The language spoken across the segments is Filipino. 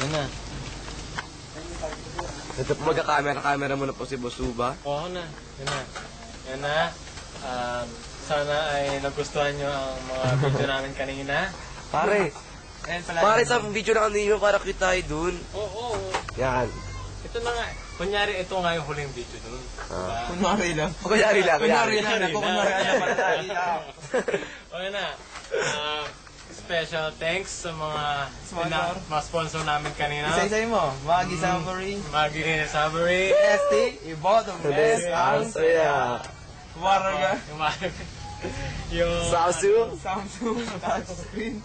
Yan na. Ito po magka-camera muna po si Bosuba. Oo na. Yan na. Yan na. Sana ay nagustuhan nyo ang mga video namin kanina. Pare, Ayan pala. pare sa video na kanino para kita tayo dun. Oo. Yan. Ito na nga. Kunyari, ito nga yung huling video dun. Kunwari lang. Kunyari lang. Kunwari lang. Ako kunwari lang para tayo. Okay na. Special thanks sa mga sponsor namin kanina. Isa-isay mo. Magi Savory. Magi Savory. ST. Ibo. The best. So yeah. Water ka. Yung Samsung. Touchscreen.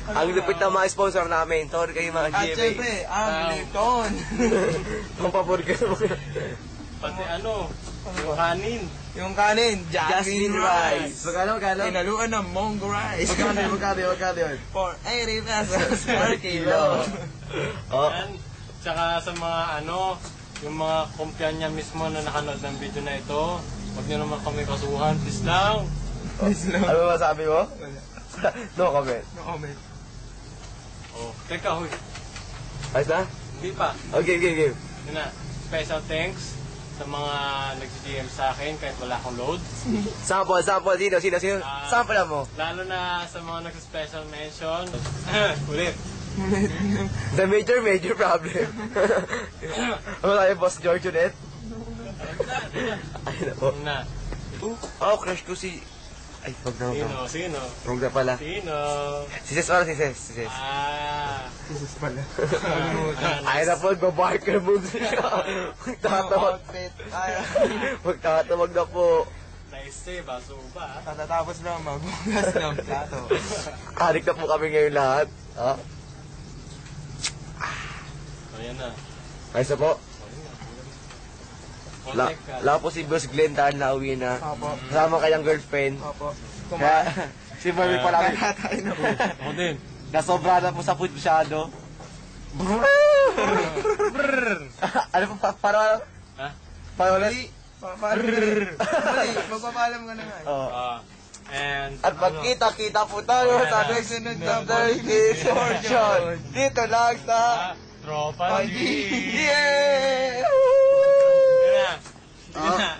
Ang lupit na mga sponsor namin. Sorry kayo mga At GMA. syempre, ang Lipton. Ang pabor ka naman. pati yung kanin. Yung kanin, Jasmine Rice. Magkano? Inaluan ng Mongo Rice. Magkano yun? For 80 pesos per kilo. Oh. Yan. Tsaka sa mga yung mga kumpanya mismo na nakanood ng video na ito, huwag nyo naman kami kasuhan, please lang. Ano masabi mo? No comment. No comment. Oh, teka, huy. Ayos na? Hindi pa. Okay. Yun na. Special thanks sa mga nag-GM sa akin kahit wala akong load. Sample. Sino? Sample mo. Lalo na sa mga nag-special mention. Ulit. The major problem. Ano tayo, Boss George ulit? Ayun na po. Yun na. Oh, crush ko si... Ay, wag na. Sino? Wrong na pala. Sino? Si Ses. Jesus pala. Ay na po, magbabarker moves siya. Magtatawag na po. Nice baso ba? Tatatapos lang magbugas ng plato. Adik na po kami ngayon lahat. Ha? Ayan na. Ayos na po. Contact ka. Wala po si Boss Glenn dahil nauwi na. Opo. Kasama kayang girlfriend. Opo. Kaya, si Barbie pa lang. Tayo na po. Ako din. Nasobra na po sa food masyado. Ano po, para Ha? ulit? Magpapaalam ka na nga. Oo. And At magkita-kita po tayo sa next na portion. Dito lang sa Tropa G. Yeah! Yun na.